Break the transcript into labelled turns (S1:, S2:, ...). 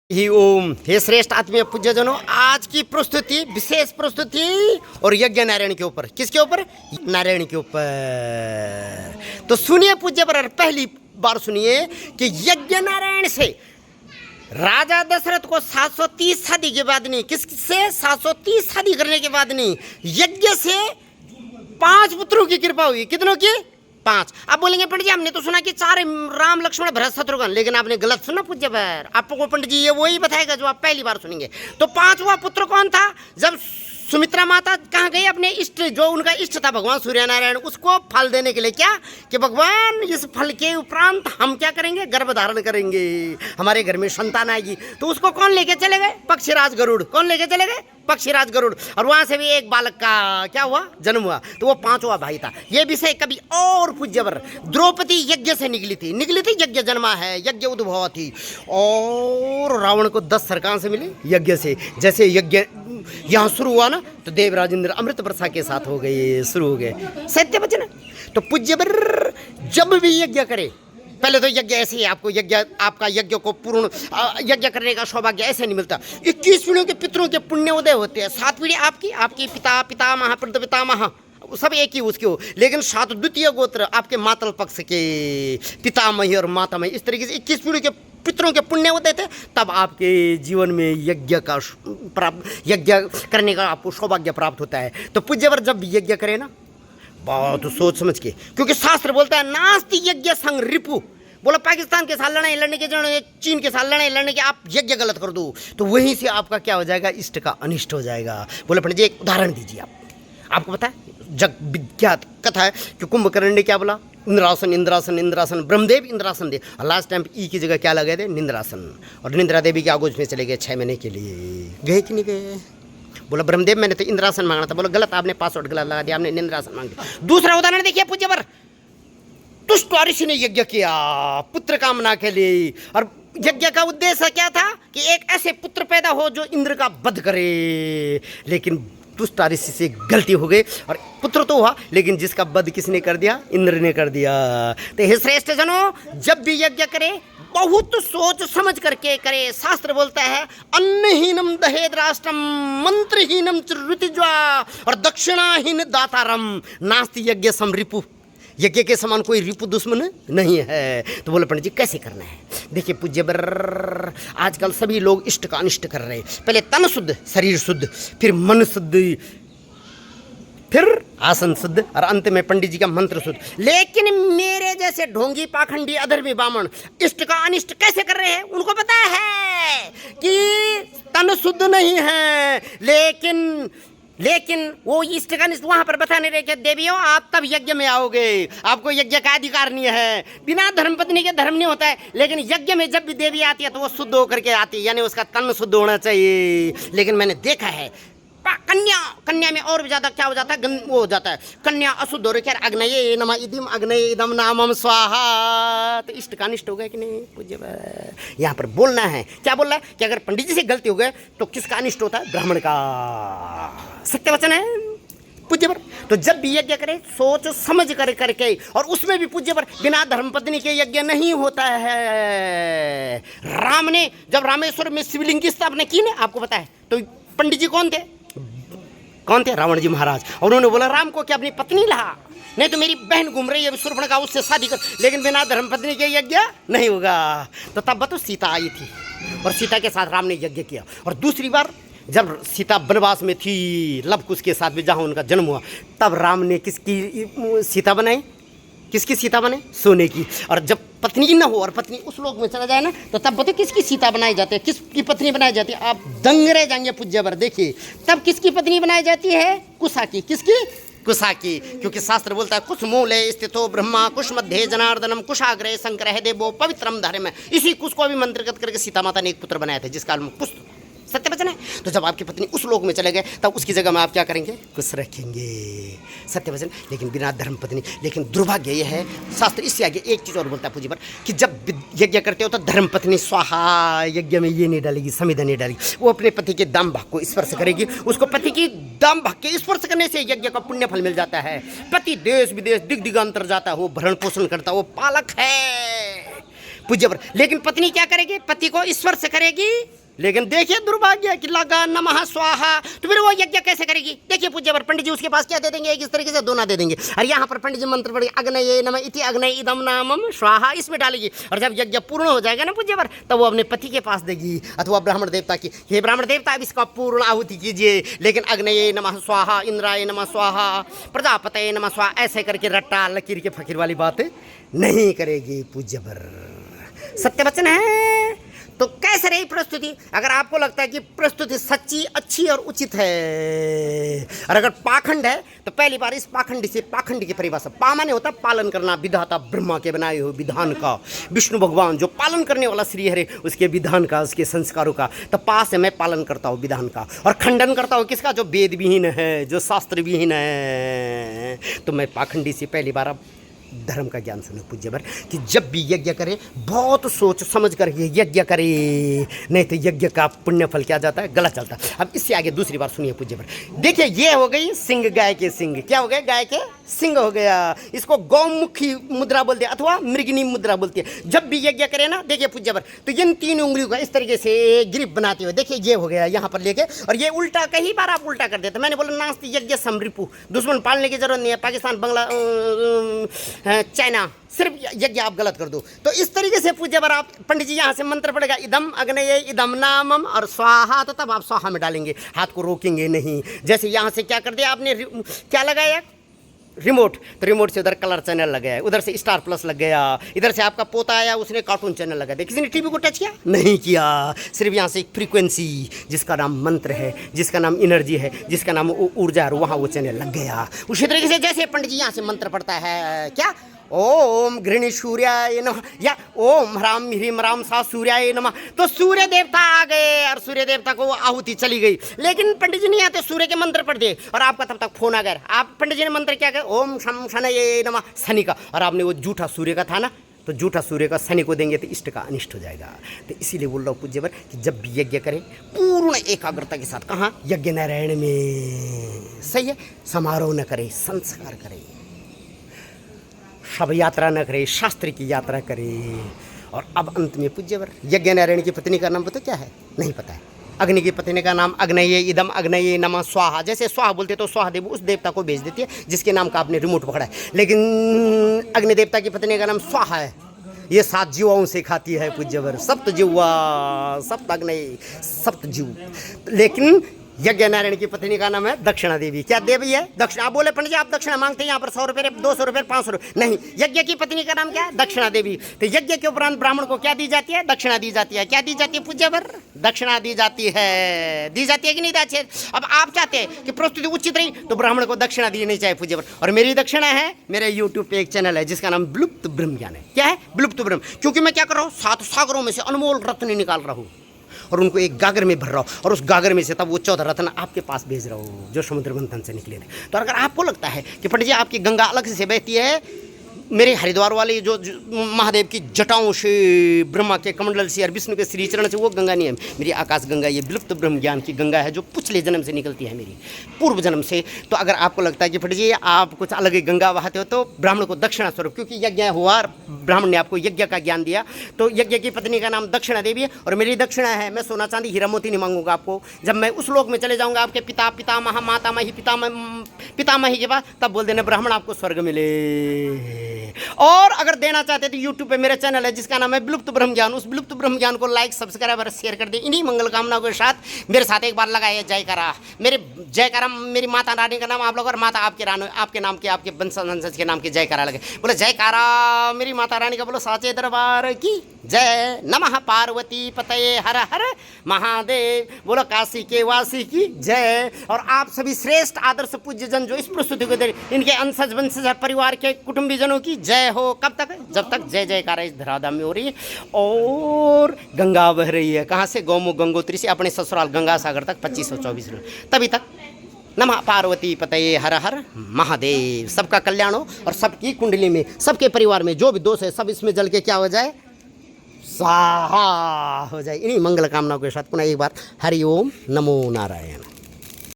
S1: ही ओम। हे श्रेष्ठ आत्मीय पूज्य जनों, आज की प्रस्तुति विशेष प्रस्तुति और यज्ञ नारायण के ऊपर। किसके ऊपर? नारायण के ऊपर। तो सुनिए पूज्य पर, पहली बार सुनिए कि यज्ञ नारायण से राजा दशरथ को 730 शादी के बाद नहीं, किससे 730 शादी करने के बाद नहीं, यज्ञ से 5 पुत्रों की कृपा हुई। कितनों की? 5। अब बोलेंगे पंडित जी हमने तो सुना कि 4 राम लक्ष्मण भरत शत्रुघ्न, लेकिन आपने गलत सुना पूज्य पर। आपको पंडित जी ये वही बताएगा जो आप पहली बार सुनेंगे। तो 5वां पुत्र कौन था? जब सुमित्रा माता कहाँ गई? अपने इष्ट, जो उनका इष्ट था भगवान सूर्य नारायण, उसको फल देने के लिए। क्या कि भगवान इस फल के उपरांत हम क्या करेंगे? गर्भ धारण करेंगे, हमारे घर में संतान आएगी। तो उसको कौन लेके चले गए? पक्षीराज गरुड़। कौन लेके चले गए? पक्षीराज गरुड़। और वहां से भी एक बालक का क्या हुआ? जन्म हुआ। तो वो 5वां भाई था। ये विषय कभी और पूज्यवर। द्रौपदी यज्ञ से निकली थी यज्ञ जन्मा है, यज्ञ उद्भव थी। और रावण को 10 सर कहां से मिले? यज्ञ से। जैसे यज्ञ यहाँ शुरू हुआ ना, तो देवराज इंद्र अमृत वर्षा के साथ हो गए, शुरू हो गए। सत्य वचन। तो पूज्यवर जब भी यज्ञ करे, पहले तो यज्ञ ऐसे ही आपको यज्ञ, आपका यज्ञ को पूर्ण यज्ञ करने का सौभाग्य ऐसे नहीं मिलता। 21 पीढ़ियों के पितरों के पुण्य उदय होते हैं। 7 पीढ़ी आपकी पिता पितामह पितामह सब एक ही उसके हो, लेकिन 7 द्वितीय गोत्र आपके मातल पक्ष के पितामही और मातामही, इस तरीके से 21 पीढ़ी के पितरों के पुण्य होते थे। तब आपके जीवन में यज्ञ करने का आपको सौभाग्य प्राप्त होता है। तो पूज्यवर जब यज्ञ करे ना, बहुत सोच समझ के, क्योंकि शास्त्र बोलता है नास्ति यज्ञ संग रिपु। बोला पाकिस्तान के साथ लड़ाई लड़ने के, चीन के साथ लड़ाई लड़ने के आप यज्ञ गलत कर दो तो वहीं से आपका क्या हो जाएगा? इष्ट का अनिष्ट हो जाएगा। बोले पंडित जी एक उदाहरण दीजिए। आपको पता है जग विख्यात कथा है कि कुंभकर्ण ने क्या बोला? इंद्रासन इंद्रासन इंद्रासन, ब्रह्मदेव इंद्रासन दे। और लास्ट टाइम ई की जगह क्या लगाए थे? निंद्रासन। और निंद्रा देवी के आगोश में चले गए 6 महीने के लिए। गए कि नहीं गए? बोला ब्रह्मदेव मैंने तो इंद्रासन मांगना था। बोला गलत, आपने पासवर्ड गलत लगा दिया, आपने निंद्रासन मांग दिया। दूसरा उदाहरण देखिए पूज्यवर, तुष्ट ऋषि ने यज्ञ किया पुत्र कामना के लिए। और यज्ञ का उद्देश्य क्या था? कि एक ऐसे पुत्र पैदा हो जो इंद्र का वध करे। लेकिन दुष्ट ऋषि से गलती हो गई और पुत्र तो हुआ, लेकिन जिसका वध किसने कर दिया? इंद्र ने कर दिया। तो हे श्रेष्ठ जनों, जब भी यज्ञ करे बहुत सोच समझ करके करे। शास्त्र बोलता है अन्नहीनम दहेद राष्ट्रम मंत्रहीनम च ऋतिज्वा और दक्षिणाहीन दातारम नास्ति यज्ञ सम रिपु। यज्ञ के समान कोई रिपु दुश्मन नहीं है। तो बोले पंडित जी कैसे करना है? देखिए पूज्यवर, आजकल सभी लोग इष्ट का अनिष्ट कर रहे हैं। पहले तन शुद्ध, शरीर शुद्ध, फिर मन शुद्ध, फिर आसन शुद्ध, और अंत में पंडित जी का मंत्र शुद्ध। लेकिन मेरे जैसे ढोंगी पाखंडी अधर्मी ब्राह्मण इष्ट का अनिष्ट कैसे कर रहे हैं? उनको पता है कि तन शुद्ध नहीं है, लेकिन वो इष्ट का अनिष्ट वहां पर बता नहीं रहे कि देवियों आप तब यज्ञ में आओगे, आपको यज्ञ का अधिकार नहीं है, बिना धर्मपत्नी के धर्म नहीं होता है। लेकिन यज्ञ में जब भी देवी आती है तो वो शुद्ध होकर के आती है, यानी उसका तन शुद्ध होना चाहिए। लेकिन मैंने देखा है कन्या में और भी ज्यादा क्या हो जाता है? वो हो जाता है, कन्या अशुद्ध हो रही है। अग्नये नमः इदम अग्नये इदम नामम स्वाहा। तो इष्ट का अनिष्ट हो गया कि नहीं? पूज्य यहाँ पर बोलना है, क्या बोल रहा है कि अगर पंडित जी से गलती हो गए तो किसका अनिष्ट होता है? ब्राह्मण का। सत्य वचन है पूज्यवर। तो जब भी यज्ञ करे सोच समझ कर करके, और उसमें भी पूज्यवर बिना धर्मपत्नी के यज्ञ नहीं होता है। राम ने जब रामेश्वर में शिवलिंग की स्थापना की ना, आपको पता है, तो पंडित जी कौन थे? रावण जी महाराज। और उन्होंने बोला राम को कि अपनी पत्नी ला, नहीं तो मेरी बहन घूम रही है शूर्पणखा, उससे शादी कर, लेकिन बिना धर्मपत्नी के यज्ञ नहीं होगा। तो तब तो सीता आई थी और सीता के साथ राम ने यज्ञ किया। और दूसरी बार जब सीता वनवास में थी लव कुश के साथ भी, जहाँ उनका जन्म हुआ, तब राम ने किसकी सीता बनाई? किसकी सीता बने? सोने की। और जब पत्नी न हो और पत्नी उस लोक में चला जाए ना, तो तब बताओ किसकी सीता बनाई जाती है? किसकी पत्नी बनाई जाती है? आप दंग रह जाएंगे पूज्यवर। देखिए तब किसकी पत्नी बनाई जाती है? कुशा की। किसकी? कुशा की। क्योंकि शास्त्र बोलता है कुश मूले स्थितो ब्रह्मा कुश मध्य जनार्दनम कुशाग्रे शंकर देवो पवित्रम धारे में। इसी कुश को अभिमंत्रित करके सीता माता ने एक पुत्र बनाया था जिसका नाम कुश। सत्य वचन है। तो जब आपकी पत्नी उस लोक में चले गए तब उसकी जगह में आप क्या करेंगे? कुछ रखेंगे। सत्य वचन। लेकिन बिना धर्म पत्नी। लेकिन दुर्भाग्य यह है, शास्त्र इससे आगे एक चीज़ और बोलता है पूजी पर, कि जब यज्ञ करते हो तो धर्म पत्नी स्वाहा यज्ञ में ये नहीं डालेगी, समिधा नहीं डालेगी। वो अपने पति के दाम भाग को स्पर्श करेगी। उसको पति की दाम भाग के स्पर्श करने से यज्ञ का पुण्य फल मिल जाता है। पति देश विदेश दिग दिगांतर जाता है, वो भरण पोषण करता है, वो पालक है पूज्य पर। लेकिन पत्नी क्या करेगी? पति को स्पर्श करेगी लेकिन देखिए दुर्भाग्य कि लगा नमः स्वाहा, तो फिर वो यज्ञ कैसे करेगी? देखिए पूज्य पर पंडित जी उसके पास क्या दे देंगे? एक इस तरीके से दोना दे देंगे, और यहाँ पर पंडित जी मंत्र पढ़ेंगे अग्नये नमः इति अग्नये इदम नामम स्वाहा, इसमें डालेगी। और जब यज्ञ पूर्ण हो जाएगा ना पूज्य पर, तब वो अपने पति के पास देगी अथवा ब्राह्मण देवता की, हे ब्राह्मण देवता अब इसका पूर्ण आहुति कीजिए, लेकिन अग्नये नमः स्वाहा, इंद्राय नमः स्वाहा, प्रजापतये नमः स्वाहा, ऐसे करके रट्टा लकीर के फकीर वाली बात नहीं करेगी पूज्य पर। सत्य वचन है। तो कैसे रही प्रस्तुति? अगर आपको लगता है कि प्रस्तुति सच्ची, अच्छी और उचित है, और अगर पाखंड है तो पहली बार इस पाखंड से पाखंड की परिभाषा, पा माने होता पालन करना, विधाता ब्रह्मा के बनाए हुए विधान का, विष्णु भगवान जो पालन करने वाला श्री हरि, उसके विधान का, उसके संस्कारों का। तो पा से मैं पालन करता हूँ विधान का, और खंडन करता हूँ किसका? जो वेद विहीन है, जो शास्त्र विहीन है। तो मैं पाखंडी से पहली बार अब धर्म का ज्ञान सुनो पूज्य वर, कि जब भी यज्ञ करें बहुत सोच समझ कर यज्ञ करें, नहीं तो यज्ञ का पुण्य फल क्या जाता है? गलत चलता है। अब इससे आगे दूसरी बार सुनिए पूज्य वर। देखिए ये हो गई सिंह, गाय के सिंह, क्या हो गए? गाय के सिंह हो गया। इसको गौमुखी मुद्रा बोलते हैं अथवा मृगनी मुद्रा बोलती है। जब भी यज्ञ करें ना, देखिए पूज्य वर, तो इन 3 उंगलियों का इस तरीके से ग्रिप बनाते हुए, देखिए ये हो गया यहाँ पर लेके, और ये उल्टा, कई बार आप उल्टा कर देते। मैंने बोला नास्ति यज्ञ समरिपु, दुश्मन पालने की जरूरत नहीं है। पाकिस्तान, बांग्ला, चाइना, सिर्फ यज्ञ आप गलत कर दो। तो इस तरीके से पूज्य वर, आप पंडित जी यहाँ से मंत्र पड़ेगा इदम अग्नये इदम नामम, और स्वाहा, तो तब आप स्वाहा में डालेंगे, हाथ को रोकेंगे नहीं। जैसे यहाँ से क्या कर दिया आपने, क्या लगाया? रिमोट, तो रिमोट से उधर कलर चैनल लग गया, उधर से स्टार प्लस लग गया, इधर से आपका पोता आया, उसने कार्टून चैनल लगा दिया। किसी ने टीवी को टच किया? नहीं किया। सिर्फ यहाँ से एक फ्रीक्वेंसी जिसका नाम मंत्र है, जिसका नाम एनर्जी है, जिसका नाम ऊर्जा है, वहाँ वो चैनल लग गया। उसी तरीके से जैसे पंडित जी यहाँ से मंत्र पढ़ता है, क्या? ओम घृणी सूर्याय नमः, या ओम ह्राम ह्रीम राम सा सूर्याय नमः, तो सूर्य देवता आ गए और सूर्य देवता को आहुति चली गई। लेकिन पंडित जी नहीं आते, सूर्य के मंत्र पढ़ दिए, और आपका तब तक फोन आ गया। आप पंडित जी ने मंत्र क्या कहा? ओम शम शनये नमः, शनि का, और आपने वो झूठा सूर्य का था ना, तो झूठा सूर्य का शनि को देंगे तो इष्ट का अनिष्ट हो जाएगा। तो इसीलिए बोल रहा हूँ पूज्य वर कि जब भी यज्ञ करें पूर्ण एकाग्रता के साथ। कहाँ? यज्ञ नारायण में। सही है। समारोह न करें, संस्कार करें, शव यात्रा न करे, शास्त्र की यात्रा करे। और अब अंत में पूज्य वर, यज्ञ नारायण की पत्नी का नाम पता क्या है? नहीं पता है। अग्नि की पत्नी का नाम अग्नये इदम अग्नये नमः स्वाहा। जैसे स्वाहा बोलते तो स्वाहा देव उस देवता को भेज देती है जिसके नाम का आपने रिमोट पकड़ा है, लेकिन अग्नि देवता की पत्नी का नाम स्वाहा है। ये 7 जीवाओं से खाती है पूज्य वर, सप्त जीवा, सप्त अग्नि, सप्त जीव। लेकिन यज्ञ नारायण की पत्नी का नाम है दक्षिणा देवी। क्या देवी है? दक्षिणा। आप बोले पंडित जी आप दक्षिणा मांगते हैं यहाँ पर 100 रुपये, 200 रुपये, 500 रुपये, नहीं। यज्ञ की पत्नी का नाम क्या है? दक्षिणा देवी। तो यज्ञ के उपरांत ब्राह्मण को क्या दी जाती है? दक्षिणा दी जाती है। क्या दी जाती है पूज्य वर? दक्षिणा दी जाती है। दी जाती है कि नहीं दी जाती है? अब आप चाहते हैं कि प्रस्तुति उचित रही तो ब्राह्मण को दक्षिणा दी नहीं चाहिए पूज्य वर। और मेरी दक्षिणा है, मेरे यूट्यूब पे एक चैनल है जिसका नाम विलुप्त ब्रह्म ज्ञान है। क्या है? विलुप्त ब्रह्म। क्योंकि मैं क्या कर रहा हूँ? 7 सागरों में से अनमोल रत्न निकाल रहा हूँ और उनको एक गागर में भर रहा हूँ, और उस गागर में से तब वो 14 रत्न आपके पास भेज रहा हूँ जो समुद्र मंथन से निकले थे। तो अगर आपको लगता है कि पंडित जी आपकी गंगा अलग से बहती है, मेरे हरिद्वार वाली जो महादेव की जटाओं से, ब्रह्मा के कमंडल से और विष्णु के श्री चरण से, वो गंगा नहीं है मेरी। आकाश गंगा ये विलुप्त ब्रह्म ज्ञान की गंगा है जो पिछले जन्म से निकलती है, मेरी पूर्व जन्म से। तो अगर आपको लगता है कि पंडित जी आप कुछ अलग ही गंगा बहाते हो, तो ब्राह्मण को दक्षिणा स्वरूप, क्योंकि यज्ञ हुआ, ब्राह्मण ने आपको यज्ञ का ज्ञान दिया, तो यज्ञ की पत्नी का नाम दक्षिणा देवी है और मेरी दक्षिणा है, मैं सोना चांदी हीरा मोती नहीं मांगूंगा आपको। जब मैं उस लोक में चले जाऊँगा आपके पिता पितामह मातामही पितामही के बाद, तब बोल देना ब्राह्मण आपको स्वर्ग मिले। और अगर देना चाहते तो यूट्यूब पे मेरा चैनल है जिसका नाम है विलुप्त ब्रह्म ज्ञान। उस विलुप्त ब्रह्म ज्ञान को लाइक, सब्सक्राइब और शेयर कर दे। इन्हीं मंगल कामनाओं के साथ मेरे साथ एक बार लगाइए जयकारा। मेरे जयकारा, मेरी माता रानी का नाम आप लोग और माता आपके नाम के, आपके वंशज के नाम के जयकारा लगे। बोले जयकारा मेरी माता रानी का, बोलो साचे दरबार की जय। नमः पार्वती पतये हर हर महादेव, बोलो काशी के वासी की जय। और आप सभी श्रेष्ठ आदर्श पूज्य जन जो इस प्रस्तुति को दे, इनके अंशज वंशज परिवार के कुटुंबीजनों की जय हो। कब तक? जब तक जय जयकार इस धराधाम में हो रही है और गंगा बह रही है। कहाँ से? गौमुख गंगोत्री से अपने ससुराल गंगा सागर तक 2524 तभी तक। नमः पार्वती पतये हर हर महादेव। सबका कल्याण हो और सबकी कुंडली में, सबके परिवार में जो भी दोष है सब इसमें जल के क्या हो जाए? स्वाहा हो जाए। इन्हीं मंगल कामनाओं के साथ पुनः एक बार हरि ओम नमो नारायण।